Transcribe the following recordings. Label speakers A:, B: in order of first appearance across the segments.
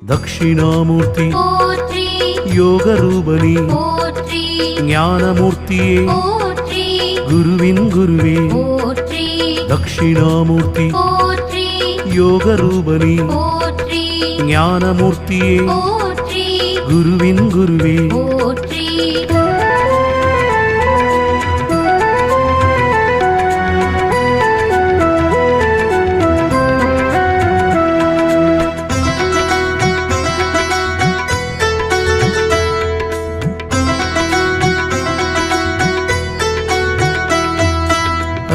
A: தக்ஷிணாமூர்த்தி
B: போற்றி
A: யோகரூபனே
B: போற்றி
A: ஞானமூர்த்தியே
B: போற்றி
A: குருவின் குருவே
B: போற்றி
A: தக்ஷிணாமூர்த்தி
B: போற்றி
A: யோகரூபனே
B: போற்றி
A: ஞானமூர்த்தியே
B: போற்றி
A: குருவின் குருவே
B: போற்றி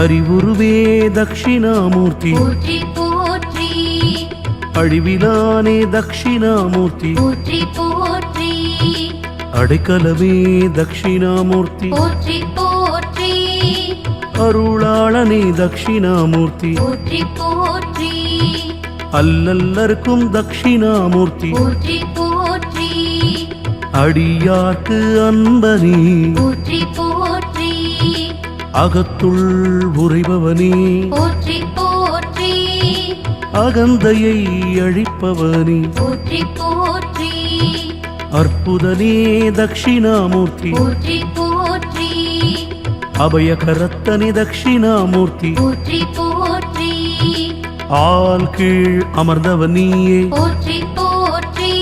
A: அறிவுருவே தக்ஷிணாமூர்த்தி
B: போற்றி போற்றி
A: அழிவிலானே தக்ஷிணாமூர்த்தி
B: போற்றி போற்றி
A: அடைக்கலமே தக்ஷிணாமூர்த்தி
B: போற்றி போற்றி
A: அருளாளனே தக்ஷிணாமூர்த்தி
B: போற்றி போற்றி
A: அல்லல்லருக்கும் தக்ஷிணாமூர்த்தி
B: போற்றி போற்றி
A: அடியார்க்கு அன்பனே
B: போற்றி போற்றி
A: அகத்துள் உறைபவனே
B: போற்றி போற்றி
A: அகந்தையை அழிப்பவனே
B: போற்றி போற்றி
A: அற்புதனே தக்ஷிணாமூர்த்தி
B: போற்றி போற்றி
A: அபயகரத்தனே தக்ஷிணாமூர்த்தி
B: போற்றி போற்றி
A: ஆள் கீழ் அமர்ந்தவனியே
B: போற்றி போற்றி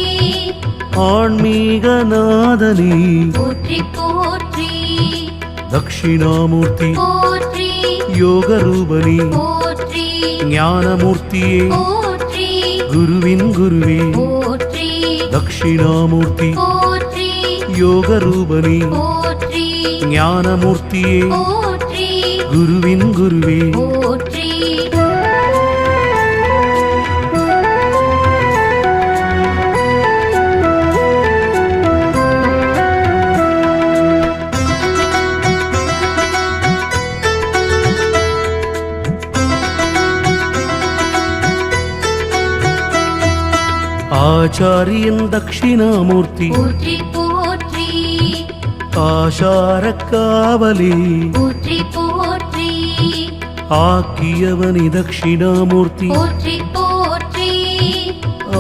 A: ஆன்மீக நாதனே
B: போற்றி போற்றி
A: தக்ஷிணாமூர்த்தி
B: போற்றி
A: யோகரூபனே
B: போற்றி
A: ஞானமூர்த்தியே
B: போற்றி
A: குருவின் குருவே
B: போற்றி
A: தக்ஷிணாமூர்த்தி
B: போற்றி
A: யோகரூபனே
B: போற்றி
A: ஞானமூர்த்தியே
B: போற்றி
A: குருவின் குருவே
B: போற்றி
A: ஆச்சாரியன் தக்ஷிணாமூர்த்தி
B: போற்றி போற்றி
A: ஆசாரக்காவலே
B: போற்றி போற்றி
A: ஆக்கியவனி தக்ஷிணாமூர்த்தி
B: போற்றி போற்றி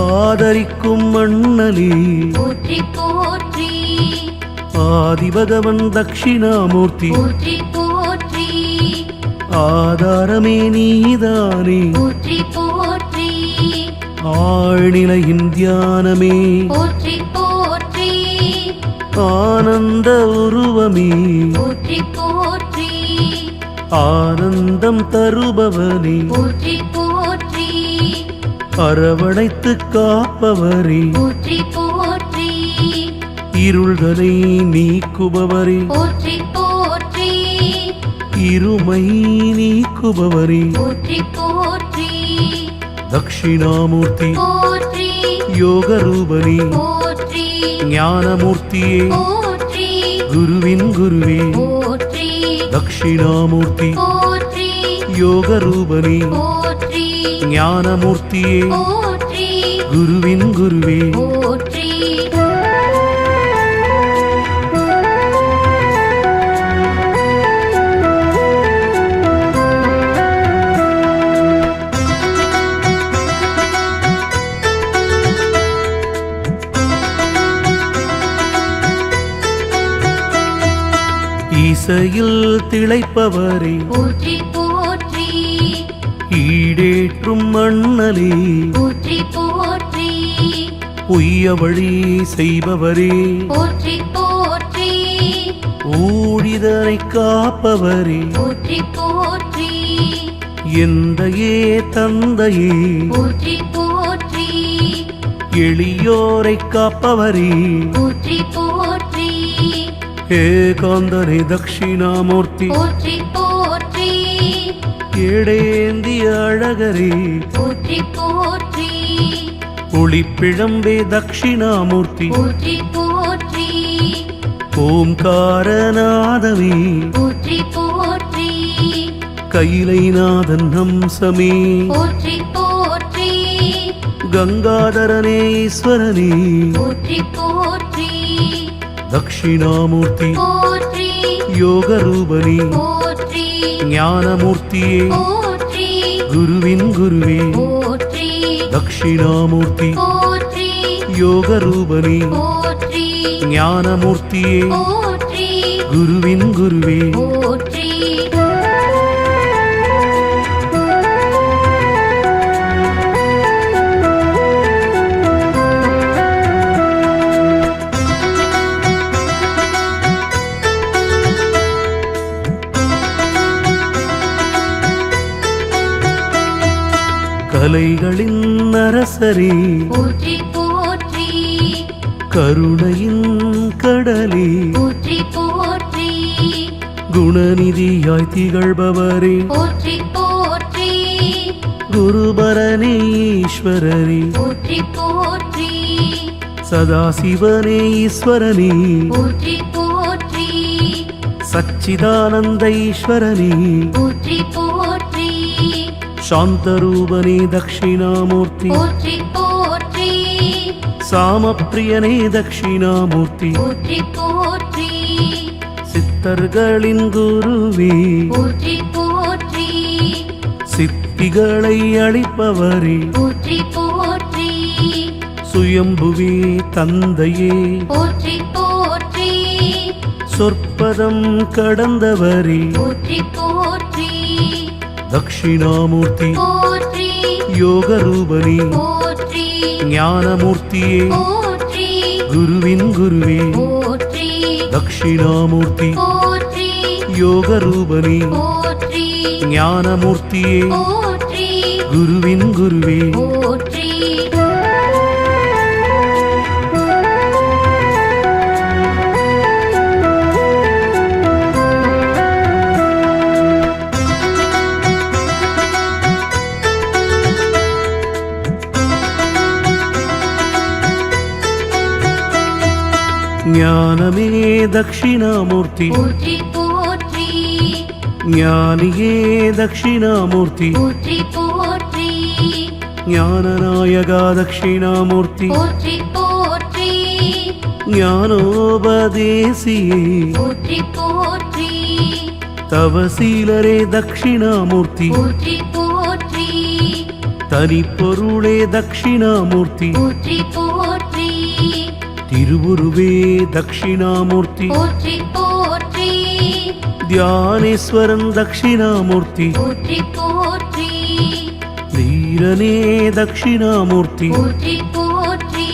A: ஆதரிக்கும் மண்ணலே
B: போற்றி போற்றி
A: ஆதிபகவன் தக்ஷிணாமூர்த்தி
B: போற்றி போற்றி
A: ஆதாரமே நீதானே
B: போற்றி போற்றி
A: ஆழ்நிலையின் தியானமே
B: போற்றி போற்றி
A: ஆனந்த உருவமே
B: போற்றி போற்றி
A: ஆனந்தம் தருபவனே
B: போற்றி போற்றி
A: அரவணைத்து காப்பவரே
B: போற்றி போற்றி
A: இருள்களை நீக்குபவரே
B: போற்றி போற்றி
A: இருமை நீக்குபவரே
B: போற்றி போற்றி
A: தக்ஷிணாமூர்த்தி
B: போற்றி
A: யோகரூபனே
B: போற்றி
A: ஞானமூர்த்தியே
B: போற்றி
A: குருவின் குருவே
B: போற்றி
A: தக்ஷிணாமூர்த்தி
B: போற்றி
A: யோகரூபனே
B: போற்றி
A: ஞானமூர்த்தியே
B: போற்றி
A: குருவின் குருவே
B: போற்றி
A: இசையில் திளைப்பவரே
B: போற்றி போற்றி
A: ஈடேற்றும் மண்ணலே
B: போற்றி போற்றி
A: உய்ய வழி செய்பவரே
B: போற்றி போற்றி
A: ஊழிதனை காப்பவரே
B: போற்றி போற்றி
A: எந்தையே தந்தையே
B: போற்றி போற்றி
A: எளியோரை காப்பவரே
B: போற்றி போற்றி
A: ஏகாந்தனை தக்ஷிணாமூர்த்தி
B: போற்றி போற்றி
A: ஏடேந்திய அழகரே
B: போற்றி போற்றி
A: ஒளிப்பிழம்பே தக்ஷிணாமூர்த்தி
B: போற்றி போற்றி
A: ஓம்காரநாதமே
B: போற்றி போற்றி
A: கைலைநாதன் ஹம்சமே
B: போற்றி போற்றி
A: கங்காதரனே ஈஸ்வரனே
B: போற்றி போற்றி
A: தக்ஷிணாமூர்த்தி
B: போற்றி
A: யோகரூபனே
B: போற்றி
A: ஞானமூர்த்தியே
B: போற்றி
A: குருவின் குருவே
B: போற்றி
A: தக்ஷிணாமூர்த்தி
B: போற்றி
A: யோக ரூபனே
B: போற்றி
A: ஞானமூர்த்தியே
B: போற்றி
A: குருவின் குருவே
B: போற்றி
A: கலைகளின் அரசரே
B: போற்றி போற்றி
A: கருணையின் கடலே
B: போற்றி போற்றி
A: குணநிதியாய் திகழ்பவரே
B: போற்றி போற்றி
A: குருபரனே ஈஸ்வரரே
B: போற்றி போற்றி
A: சதாசிவனே ஈஸ்வரனே
B: போற்றி போற்றி
A: சச்சிதானந்த ஈஸ்வரனே
B: போற்றி போற்றி
A: சாந்தரூபனே தட்சிணாமூர்த்தி
B: போற்றி போற்றி
A: சாமப்பிரியனே தட்சிணாமூர்த்தி
B: போற்றி போற்றி
A: சித்தர்களின் குருவே
B: போற்றி போற்றி
A: சித்திகளை அளிப்பவரே
B: போற்றி போற்றி
A: சுயம்புவே தந்தையே
B: போற்றி போற்றி
A: சொற்பதம் கடந்தவரே
B: போற்றி போற்றி
A: தட்சிணாமூர்த்தி
B: போற்றி
A: யோக ரூபனே
B: போற்றி
A: ஞானமூர்த்தியே
B: போற்றி
A: குருவின் குருவே
B: போற்றி
A: தட்சிணாமூர்த்தி
B: போற்றி
A: யோக ரூபனே
B: போற்றி
A: ஞானமூர்த்தியே
B: போற்றி
A: குருவின் குருவே
B: போற்றி
A: ஞானமே தட்சிணாமூர்த்தி
B: போற்றி போற்றி
A: ஞானியே தட்சிணாமூர்த்தி
B: போற்றி போற்றி
A: ஞானநாயகா தட்சிணாமூர்த்தி
B: போற்றி போற்றி
A: ஞானோபதேசியே
B: போற்றி போற்றி
A: தவசீலரே தட்சிணாமூர்த்தி
B: போற்றி போற்றி
A: தனிப்பொருளே தட்சிணாமூர்த்தி
B: போற்றி போற்றி
A: திருவுருவே தட்சிணாமூர்த்தி
B: போற்றி போற்றி
A: தியானேஸ்வரன் தட்சிணாமூர்த்தி
B: போற்றி போற்றி
A: தீரனே தட்சிணாமூர்த்தி
B: போற்றி போற்றி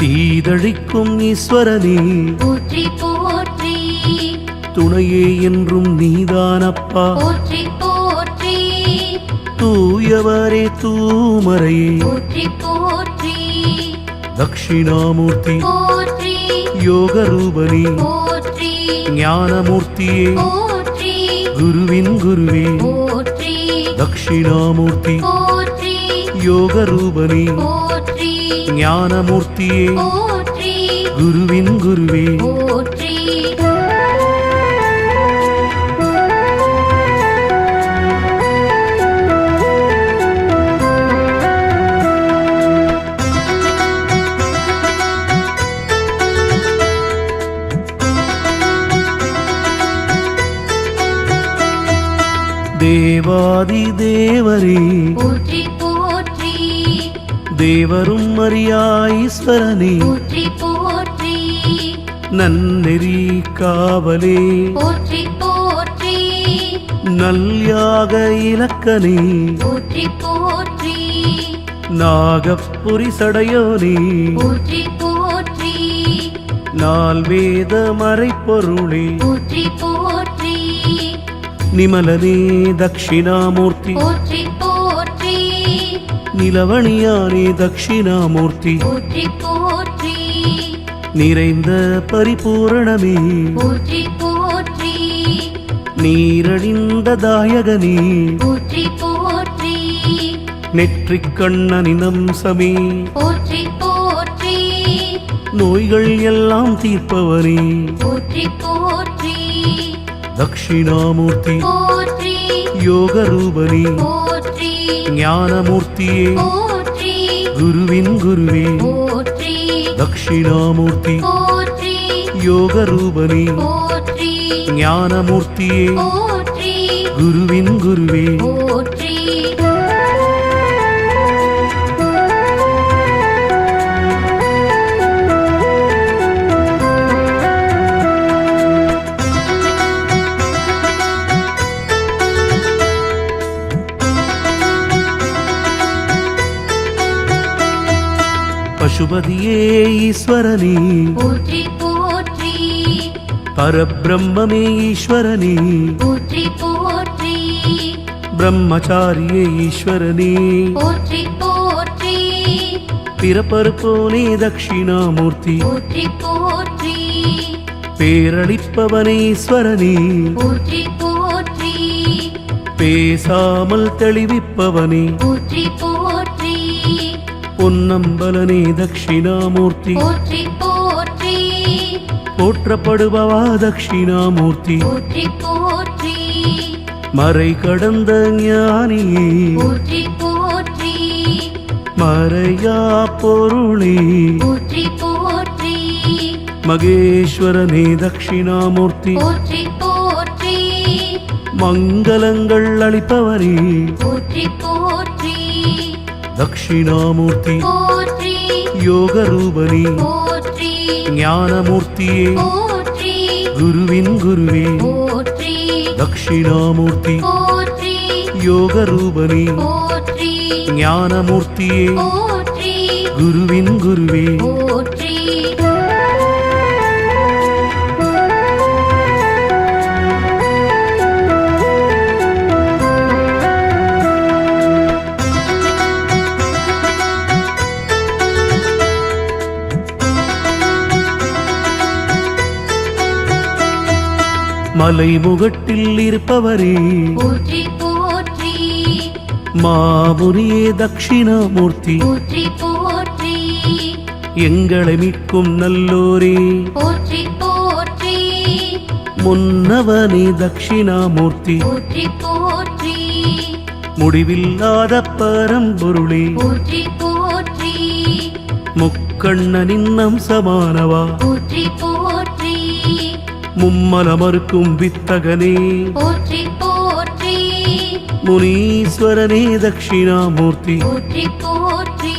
A: தீதழிக்கும் ஈஸ்வரனே
B: போற்றி போற்றி
A: துணையே என்றும் நீதானப்பா
B: போற்றி போற்றி
A: தூயவரே தூமரையே
B: போற்றி போற்றி
A: தட்சிணாமூர்த்தி
B: போற்றி
A: யோக ரூபனே
B: போற்றி
A: ஞானமூர்த்தியே
B: போற்றி
A: குருவின் குருவே
B: போற்றி
A: தட்சிணாமூர்த்தி
B: போற்றி
A: யோக ரூபனே
B: போற்றி
A: ஞானமூர்த்தியே
B: போற்றி
A: குருவின் குருவே
B: போற்றி
A: தேவாதி தேவரே
B: போற்றி போற்றி
A: தேவரும் அறியா ஈஸ்வரனே
B: போற்றி போற்றி
A: நன்னெறி காவலே
B: போற்றி போற்றி
A: நல்யாக இலக்கனே
B: போற்றி போற்றி
A: நாகப்புரி சடையோனே
B: போற்றி போற்றி
A: நால்வேத மறைப்பொருளே
B: போற்றி போற்றி
A: நிமலனே தட்சிணாமூர்த்தி
B: போற்றி போற்றி
A: நிலவணியானே தட்சிணாமூர்த்தி
B: போற்றி போற்றி
A: நிறைந்த பரிபூரணமே
B: போற்றி போற்றி
A: நீரணிந்த தாயகனே
B: போற்றி போற்றி
A: நெற்றிக் கண்ணனின் அம்சமே
B: போற்றி போற்றி
A: நோய்கள் எல்லாம் தீர்ப்பவனே
B: போற்றி போற்றி
A: தட்சிணாமூர்த்தி
B: போற்றி
A: யோக ரூபனே
B: போற்றி
A: ஞானமூர்த்தியே
B: போற்றி
A: குருவின் குருவே
B: போற்றி
A: தட்சிணாமூர்த்தி
B: போற்றி
A: யோக ரூபனே
B: போற்றி
A: ஞானமூர்த்தியே
B: போற்றி
A: குருவின் குருவே
B: போற்றி
A: பசுபதியே ஈஸ்வரனே
B: போற்றி போற்றி
A: பரபிரம்மே ஈஸ்வரனே
B: போற்றி போற்றி
A: பிரம்மச்சாரியே ஈஸ்வரனே
B: போற்றி போற்றி
A: பிறப்பறுப்போனே தட்சிணாமூர்த்தி
B: போற்றி போற்றி
A: பேரளிப்பவனே ஈஸ்வரனே
B: போற்றி போற்றி
A: பேசாமல் தெளிவிப்பவனே
B: போற்றி போற்றி
A: பொன்னம்பலனே தட்சிணாமூர்த்தி
B: போற்றி போற்றி
A: போற்றப்படுபவா தட்சிணாமூர்த்தி
B: போற்றி போற்றி
A: மறை கடந்த ஞானியே
B: போற்றி போற்றி
A: மறையா பொருளே
B: போற்றி போற்றி
A: மகேஸ்வரனே தட்சிணாமூர்த்தி
B: போற்றி போற்றி
A: மங்களங்கள் அளிப்பவரே
B: போற்றி போற்றி
A: தட்சிணாமூர்த்தி
B: போற்றி
A: யோக ரூபனே
B: போற்றி
A: ஞானமூர்த்தியே
B: போற்றி
A: குருவின் குருவே
B: போற்றி
A: தட்சிணாமூர்த்தி
B: போற்றி
A: யோக ரூபனே
B: போற்றி
A: ஞானமூர்த்தியே
B: போற்றி
A: குருவின் குருவே
B: போற்றி
A: மலைமுகட்டில் இருப்பவரே
B: போற்றி போற்றி
A: மாமுனியே தட்சிணாமூர்த்தி
B: போற்றி போற்றி
A: எங்களை மீட்கும் நல்லோரே
B: போற்றி போற்றி
A: முன்னவனே தட்சிணாமூர்த்தி
B: போற்றி போற்றி
A: முடிவில்லாத பரம்பொருளே
B: போற்றி போற்றி
A: முக்கண்ணனின் அம்சமானவா
B: போற்றி போற்றி
A: மும்மலமறுக்கும் வித்தகனே
B: போற்றி போற்றி
A: முனீஸ்வரனே தட்சிணாமூர்த்தி
B: போற்றி போற்றி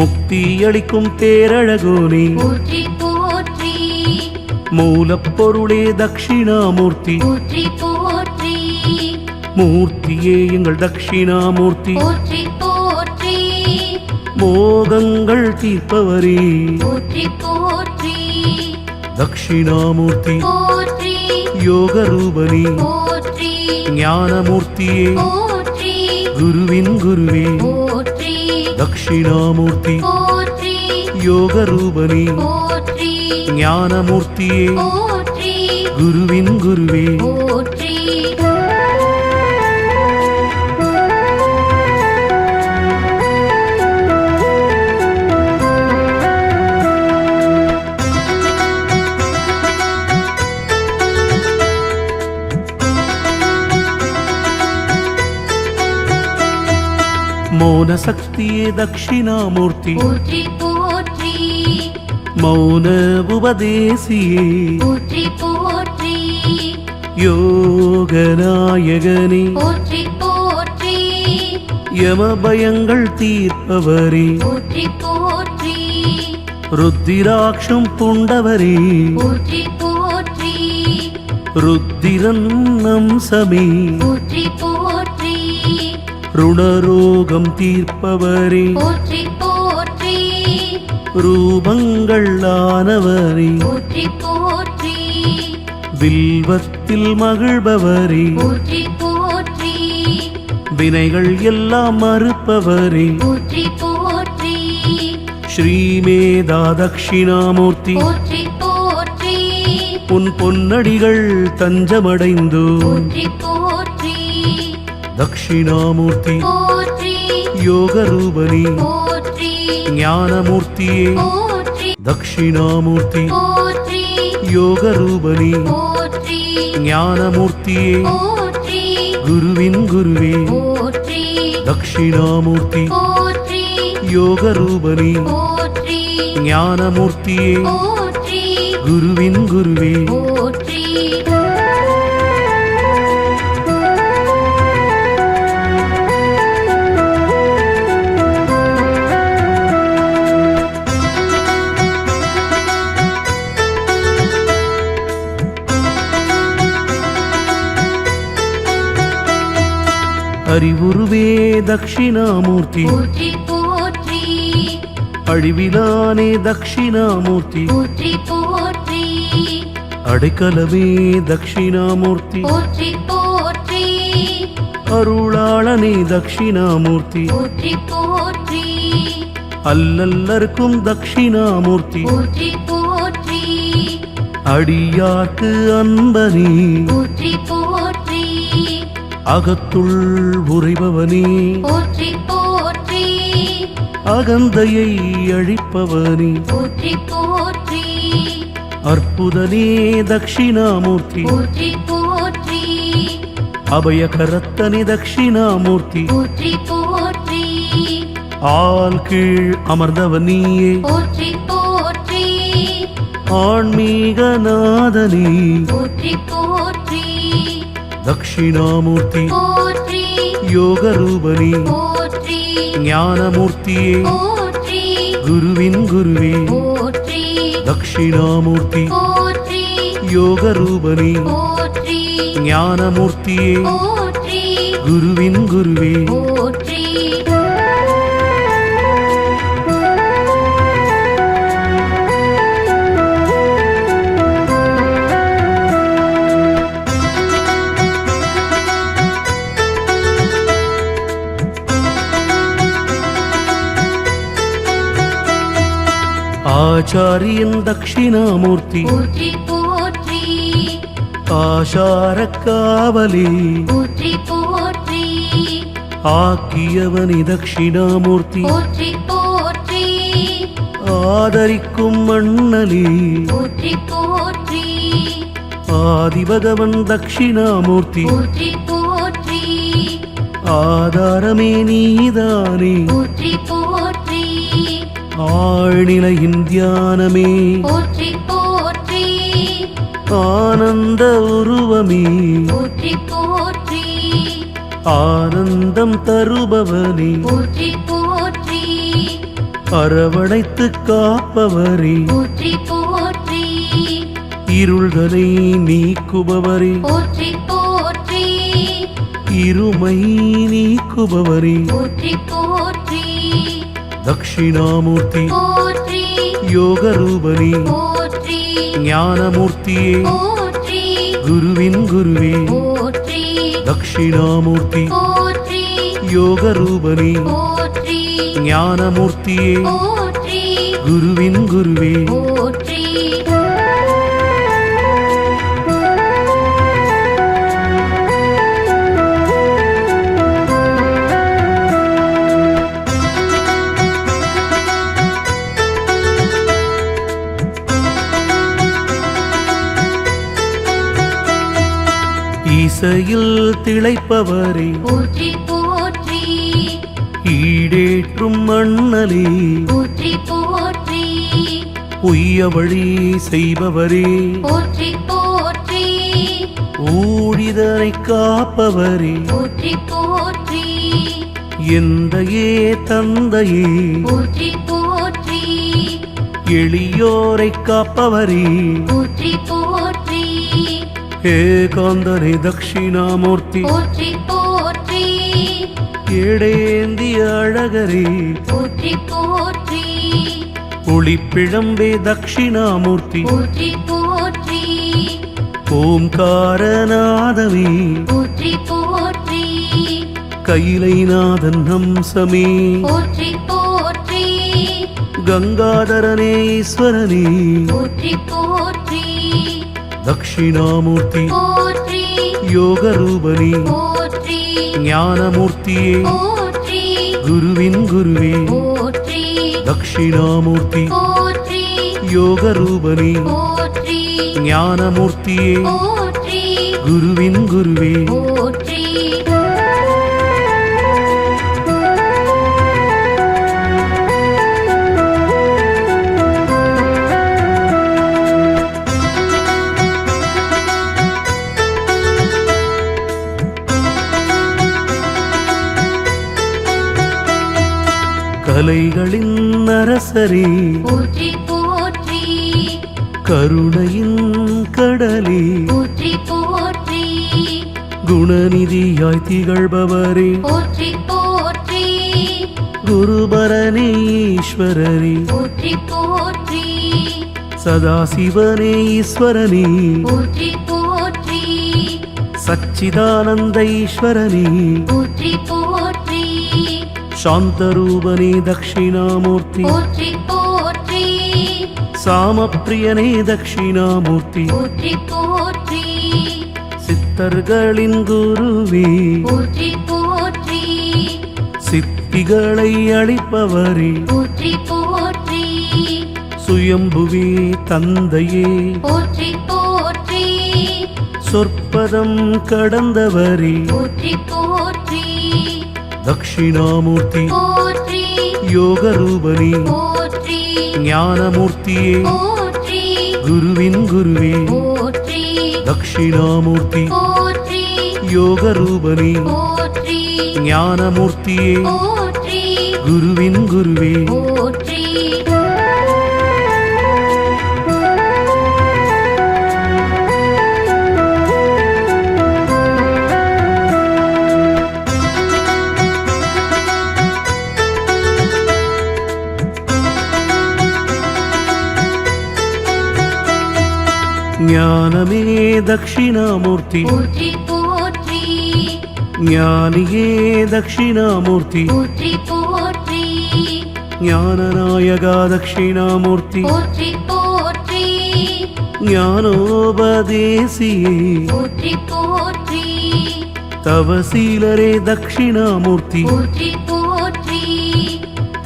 A: முக்தியளிக்கும் பேரழகோனே
B: போற்றி போற்றி
A: மூலப்பொருளே தட்சிணாமூர்த்தி
B: போற்றி போற்றி
A: மூர்த்தியே எங்கள் தட்சிணாமூர்த்தி
B: போற்றி போற்றி
A: மோகங்கள் தீர்ப்பவரே
B: போற்றி போற்றி
A: தட்சிணாமூர்த்தி
B: போற்றி
A: யோக ரூபனே
B: போற்றி
A: ஞானமூர்த்தியே
B: போற்றி
A: குருவின் குருவே
B: போற்றி
A: தட்சிணாமூர்த்தி
B: போற்றி
A: யோக ரூபனே
B: போற்றி
A: ஞானமூர்த்தியே
B: போற்றி
A: குருவின் குருவே
B: போற்றி
A: மௌன சக்தியே தட்சிணாமூர்த்தி
B: போற்றி போற்றி
A: மௌன உபதேசியே
B: போற்றி போற்றி
A: யோகநாயகனே
B: போற்றி போற்றி
A: யம பயங்கள் தீர்ப்பவரே
B: போற்றி போற்றி
A: ருத்திராட்சம் பூண்டவரே
B: போற்றி போற்றி
A: ருத்திரன் அம்சமே
B: போற்றி போற்றி
A: ருணரோகம் தீர்ப்பவரே
B: போற்றி போற்றி
A: ரூபங்கள் ஆனவரே
B: போற்றி போற்றி
A: வில்வத்தில் மகிழ்பவரே
B: போற்றி போற்றி
A: வினைகள் எல்லாம் மறுப்பவரே
B: போற்றி போற்றி
A: ஸ்ரீமேதா தட்சிணாமூர்த்தி
B: போற்றி போற்றி
A: உன் பொன்னடிகள் தஞ்சமடைந்தோ
B: போற்றி போற்றி
A: தட்சிணாமூர்த்தி
B: போற்றி
A: யோக ரூபனே
B: போற்றி
A: ஞானமூர்த்தியே
B: போற்றி
A: தட்சிணாமூர்த்தி
B: போற்றி
A: யோக ரூபனே
B: போற்றி
A: ஞானமூர்த்தியே
B: போற்றி
A: குருவின் குருவே
B: போற்றி
A: தட்சிணாமூர்த்தி
B: போற்றி
A: யோக ரூபனே
B: போற்றி
A: ஞானமூர்த்தியே
B: போற்றி
A: குருவின் குருவே
B: போற்றி
A: அறிவுருவே தட்சிணாமூர்த்தி
B: போற்றி போற்றி
A: அழிவிலானே தட்சிணாமூர்த்தி
B: போற்றி போற்றி
A: அடைக்கலமே தட்சிணாமூர்த்தி
B: போற்றி போற்றி
A: அருளாளனே தட்சிணாமூர்த்தி
B: போற்றி போற்றி
A: அல்லல்லருக்கும் தட்சிணாமூர்த்தி
B: போற்றி போற்றி
A: அடியார்க்கு அன்பனே
B: போற்றி போற்றி
A: அகத்துள் உறைபவனே
B: போற்றி போற்றி
A: அகந்தையை அழிப்பவனே
B: போற்றி போற்றி
A: அற்புதனே தட்சிணாமூர்த்தி
B: போற்றி போற்றி
A: அபயகரத்தனே தட்சிணாமூர்த்தி
B: போற்றி போற்றி
A: ஆள் கீழ் அமர்ந்தவனியே
B: போற்றி போற்றி
A: ஆன்மீக நாதனே
B: போற்றி போற்றி
A: தட்சிணாமூர்த்தி
B: போற்றி
A: யோக ரூபனே
B: போற்றி
A: ஞானமூர்த்தியே
B: போற்றி
A: குருவின் குருவே
B: போற்றி
A: தட்சிணாமூர்த்தி
B: போற்றி
A: யோக ரூபனே
B: போற்றி
A: ஞானமூர்த்தியே
B: போற்றி
A: குருவின் குருவே
B: போற்றி
A: ஆச்சாரியன் தட்சிணாமூர்த்தி
B: போற்றி போற்றி
A: ஆசார காவலே
B: போற்றி போற்றி
A: ஆக்கியவனி தட்சிணாமூர்த்தி
B: போற்றி போற்றி
A: ஆதரிக்கும் மண்ணலே
B: போற்றி போற்றி
A: ஆதிபகவன் தட்சிணாமூர்த்தி
B: போற்றி போற்றி
A: ஆதாரமே நீதானே
B: போற்றி போற்றி
A: ஆழ்நிலையின் தியானமே
B: போற்றி போற்றி
A: ஆனந்த உருவமே
B: போற்றி போற்றி
A: ஆனந்தம் தருபவனே
B: போற்றி போற்றி
A: அரவணைத்து காப்பவரே
B: போற்றி போற்றி
A: இருள்களை நீக்குபவரே
B: போற்றி போற்றி
A: இருமை நீக்குபவரே
B: போற்றி போற்றி
A: தட்சிணாமூர்த்தி
B: போற்றி
A: யோக ரூபனே
B: போற்றி
A: ஞானமூர்த்தியே
B: போற்றி
A: குருவின் குருவே
B: போற்றி
A: தட்சிணாமூர்த்தி
B: போற்றி
A: யோக ரூபனே
B: போற்றி
A: ஞானமூர்த்தியே
B: போற்றி
A: குருவின் குருவே
B: போற்றி
A: இசையில் திளைப்பவரே
B: போற்றி போற்றி
A: ஈடேற்றும் மண்ணலே
B: போற்றி போற்றி
A: பொய்ய வழி செய்பவரே
B: போற்றி போற்றி
A: ஊழிதனை காப்பவரே
B: போற்றி போற்றி
A: எந்தையே தந்தையே
B: போற்றி போற்றி
A: எளியோரை காப்பவரே
B: போற்றி போற்றி
A: ஏகாந்தனே தட்சிணாமூர்த்தி
B: போற்றி போற்றி
A: ஏடேந்திய அழகரே
B: போற்றி போற்றி
A: ஒளிப்பிழம்பே தட்சிணாமூர்த்தி
B: போற்றி போற்றி
A: ஓம்காரநாதமே
B: போற்றி போற்றி
A: கைலைநாதன் ஹம்சமே
B: போற்றி போற்றி
A: கங்காதரனே ஈஸ்வரனே
B: போற்றி போற்றி
A: தட்சிணாமூர்த்தி
B: போற்றி
A: யோக ரூபனே
B: போற்றி
A: ஞானமூர்த்தியே
B: போற்றி
A: குருவின் குருவே
B: போற்றி
A: தட்சிணாமூர்த்தி
B: போற்றி
A: யோக ரூபனே
B: போற்றி
A: ஞானமூர்த்தியே
B: போற்றி
A: குருவின் குருவே
B: போற்றி
A: கலைகளின் அரசரே
B: போற்றி போற்றி
A: கருணையின் கடலே
B: போற்றி போற்றி
A: குணநிதியாய் திகழ்பவரே
B: போற்றி போற்றி
A: குருபரனே ஈஸ்வரனே
B: போற்றி போற்றி
A: சதாசிவனே ஈஸ்வரனே
B: போற்றி போற்றி
A: சச்சிதானந்த ஈஸ்வரனே
B: போற்றி போற்றி
A: சாந்தரூபனே தட்சிணாமூர்த்தி
B: போற்றி போற்றி
A: சாமப்பிரியனே தட்சிணாமூர்த்தி
B: போற்றி போற்றி
A: சித்தர்களின் குருவே
B: போற்றி போற்றி
A: சித்திகளை அளிப்பவரே
B: போற்றி போற்றி
A: சுயம்புவே தந்தையே
B: போற்றி போற்றி
A: சொற்பதம் கடந்தவரே
B: போற்றி போற்றி
A: தட்சிணாமூர்த்தி
B: போற்றி
A: யோகரூபனே
B: போற்றி
A: ஞானமூர்த்தியே
B: போற்றி
A: குருவின் குருவே
B: போற்றி
A: தட்சிணாமூர்த்தி
B: போற்றி
A: யோகரூபனே
B: போற்றி
A: ஞானமூர்த்தியே
B: போற்றி
A: குருவின் குருவே
B: போற்றி
A: ஞானமே தட்சிணாமூர்த்தி
B: போற்றி போற்றி
A: ஞானியே தட்சிணாமூர்த்தி
B: போற்றி போற்றி
A: ஞானநாயகா தட்சிணாமூர்த்தி
B: போற்றி போற்றி
A: ஞானோபதேசியே
B: போற்றி போற்றி
A: தவசீலரே தட்சிணாமூர்த்தி
B: போற்றி போற்றி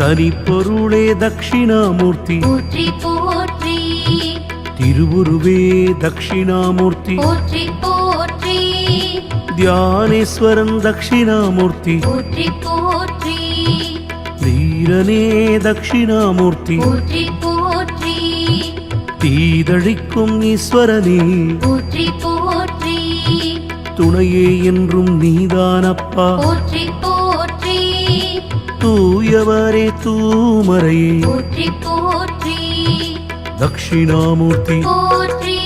A: தனிப்பொருளே தட்சிணாமூர்த்தி
B: போற்றி போற்றி
A: திருவுருவே தட்சிணாமூர்த்தி
B: போற்றி போற்றி
A: தியானேஸ்வரன் தட்சிணாமூர்த்தி
B: போற்றி போற்றி
A: தீரனே தட்சிணாமூர்த்தி
B: போற்றி போற்றி
A: தீதழிக்கும் ஈஸ்வரனே
B: போற்றி போற்றி
A: துணையே என்றும் நீதானப்பா
B: போற்றி போற்றி
A: தூயவரே தூமரையே
B: போற்றி போற்றி
A: தட்சிணாமூர்த்தி
B: போற்றி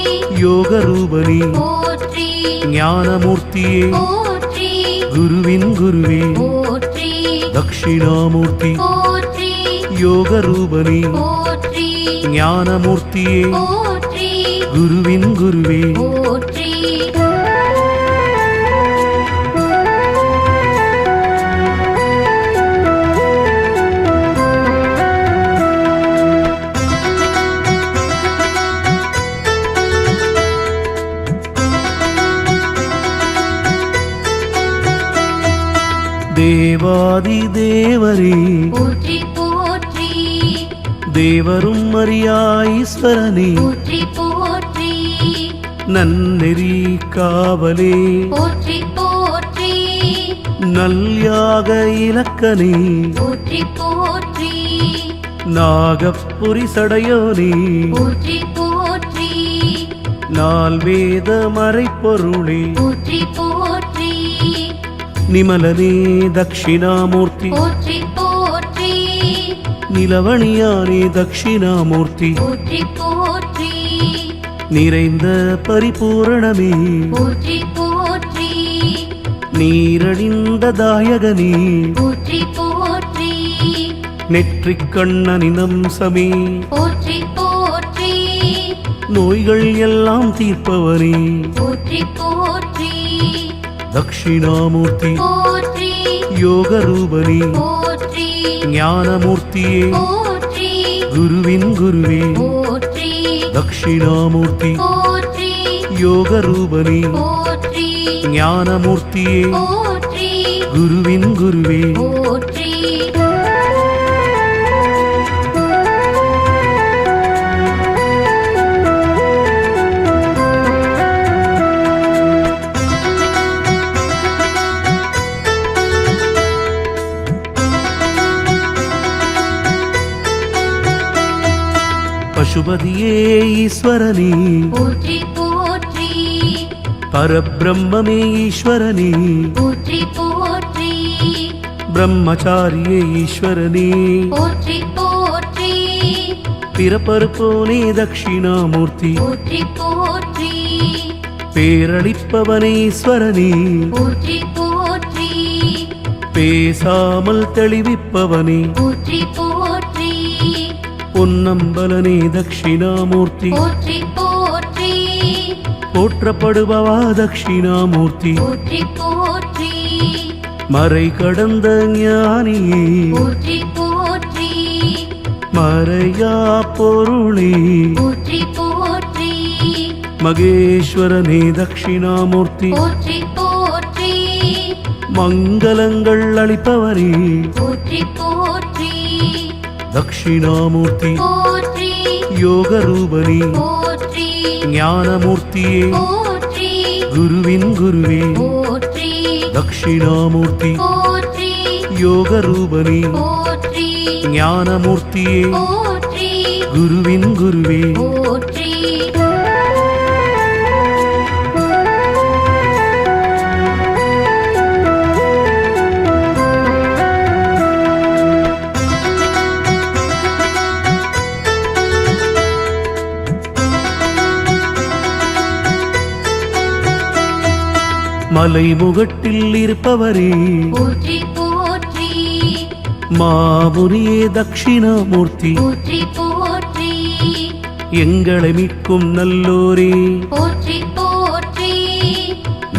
A: யோகரூபனே
B: போற்றி
A: ஞானமூர்த்தியே
B: போற்றி
A: குருவின் குருவே
B: போற்றி
A: தட்சிணாமூர்த்தி
B: போற்றி
A: யோகரூபனே
B: போற்றி
A: ஞானமூர்த்தியே
B: போற்றி
A: குருவின் குருவே
B: போற்றி
A: தேவாதி தேவரே
B: போற்றி போற்றி
A: தேவரும் அறியா ஈஸ்வரனே
B: போற்றி போற்றி
A: நன்னெறி காவலே
B: போற்றி போற்றி
A: நல்யாக இலக்கனே
B: போற்றி போற்றி
A: நாகப்புரி சடையோனே
B: போற்றி போற்றி
A: நால்வேத மறைப்பொருளே
B: போற்றி போற்றி
A: நிமலனே தட்சிணாமூர்த்தி
B: போற்றி போற்றி
A: நிலவணியானே தட்சிணாமூர்த்தி
B: போற்றி போற்றி
A: நிறைந்த பரிபூரணமே
B: போற்றி போற்றி
A: நீரடிந்த தாயகனே
B: போற்றி போற்றி
A: நெற்றிக் கண்ணனின் அம்சமே
B: போற்றி போற்றி
A: நோய்கள் எல்லாம் தீர்ப்பவனே
B: போற்றி போற்றி
A: தட்சிணாமூர்த்தி
B: போற்றி
A: யோகரூபனே
B: போற்றி
A: ஞானமூர்த்தியே
B: போற்றி
A: குருவின் குருவே
B: போற்றி
A: தட்சிணாமூர்த்தி
B: போற்றி
A: யோகரூபனே
B: போற்றி
A: ஞானமூர்த்தியே
B: போற்றி
A: குருவின் குருவே
B: போற்றி
A: பசுபதியே ஈஸ்வரனே
B: போற்றி போற்றி
A: பரபிரம்மே ஈஸ்வரனே
B: போற்றி போற்றி
A: பிரம்மச்சாரியே ஈஸ்வரனே
B: போற்றி போற்றி
A: பிறப்பறுப்போனே தட்சிணாமூர்த்தி
B: போற்றி போற்றி
A: பேரளிப்பவனே ஈஸ்வரனே
B: போற்றி போற்றி
A: பேசாமல் தெளிவிப்ப நிற்பவனே
B: போற்றி போற்றி
A: பொன்னம்பலனே தட்சிணாமூர்த்தி
B: போற்றி போற்றி
A: போற்றப்படுபவா தட்சிணாமூர்த்தி
B: போற்றி போற்றி
A: மறை கடந்த ஞானியே
B: போற்றி போற்றி
A: மறையா பொருளே
B: போற்றி போற்றி
A: மகேஸ்வரனே தட்சிணாமூர்த்தி
B: போற்றி போற்றி
A: மங்களங்கள் அளிப்பவரே
B: போற்றி போற்றி
A: தட்சிணாமூர்த்தி
B: போற்றி
A: யோக ரூபனே
B: போற்றி
A: ஞானமூர்த்தியே
B: போற்றி
A: குருவின் குருவே
B: போற்றி
A: தட்சிணாமூர்த்தி
B: போற்றி
A: யோக ரூபனே
B: போற்றி
A: ஞானமூர்த்தியே
B: போற்றி
A: குருவின் குருவே
B: போற்றி
A: மலைமுகட்டில் இருப்பவரே
B: போற்றி போற்றி
A: மாமுனியே தட்சிணாமூர்த்தி
B: போற்றி போற்றி
A: எங்களை மீட்கும் நல்லோரே
B: போற்றி போற்றி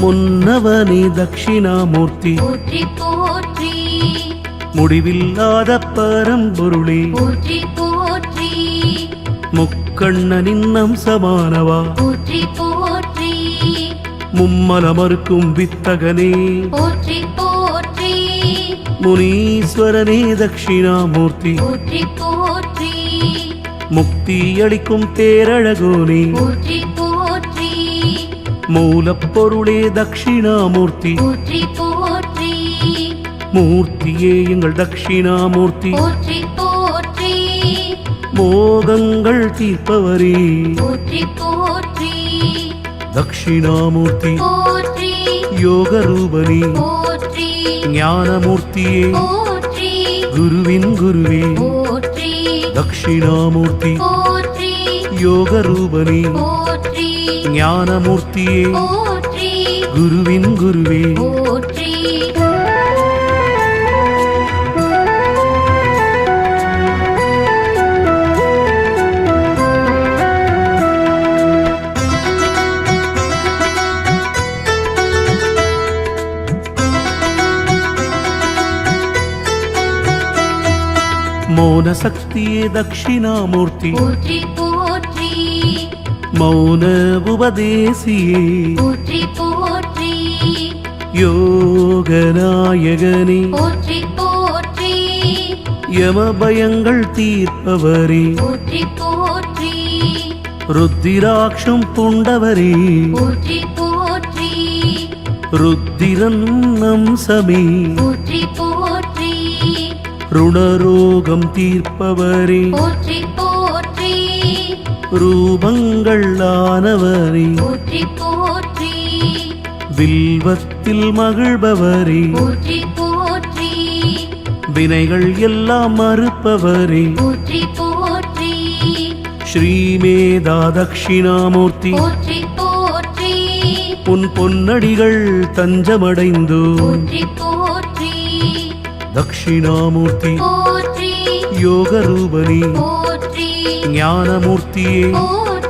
A: முன்னவனே தட்சிணாமூர்த்தி
B: போற்றி போற்றி
A: முடிவில்லாத பரம்பொருளே
B: போற்றி போற்றி
A: முக்கண்ணனின் அம்சமானவா
B: போற்றி போற்றி
A: மும்மலமறுக்கும் வித்தகனே
B: போற்றி போற்றி
A: முனீஸ்வரனே தட்சிணாமூர்த்தி
B: போற்றி போற்றி
A: முக்தி அளிக்கும் பேரழகோனே
B: போற்றி போற்றி
A: மூலப்பொருளே தட்சிணாமூர்த்தி
B: போற்றி போற்றி
A: மூர்த்தியே எங்கள் தட்சிணாமூர்த்தி
B: போற்றி போற்றி
A: மோகங்கள் தீர்ப்பவரே
B: போற்றி போற்றி
A: தட்சிணாமூர்த்தி
B: போற்றி
A: யோக ரூபனே
B: போற்றி
A: ஞானமூர்த்தியே
B: போற்றி
A: குருவின் குருவே
B: போற்றி
A: தட்சிணாமூர்த்தி
B: போற்றி
A: யோக ரூபனே
B: போற்றி
A: ஞானமூர்த்தியே
B: போற்றி
A: குருவின் குருவே
B: போற்றி
A: மௌன சக்தியே தட்சிணாமூர்த்தி
B: போற்றி போற்றி
A: மௌன உபதேசியே
B: போற்றி போற்றி
A: யோகநாயகனே
B: போற்றி போற்றி
A: யம பயங்கள் தீர்ப்பவரே
B: போற்றி போற்றி
A: ருத்திராட்சம் பூண்டவரே
B: போற்றி போற்றி
A: ருத்திரன் அம்சமே
B: போற்றி போற்றி
A: ருணரோகம் தீர்ப்பவரே
B: போற்றி போற்றி
A: ரூபங்கள் ஆனவரே
B: போற்றி போற்றி
A: வில்வத்தில் மகிழ்பவரே
B: போற்றி போற்றி
A: வினைகள் எல்லாம் மறுப்பவரே
B: போற்றி போற்றி
A: ஸ்ரீமேதா தட்சிணாமூர்த்தி
B: போற்றி போற்றி
A: உன் பொன்னடிகள் தஞ்சமடைந்தோ
B: போற்றி போற்றி
A: தட்சிணாமூர்த்தி
B: போற்றி
A: யோக ரூபனே
B: போற்றி
A: ஞானமூர்த்தியே
B: போற்றி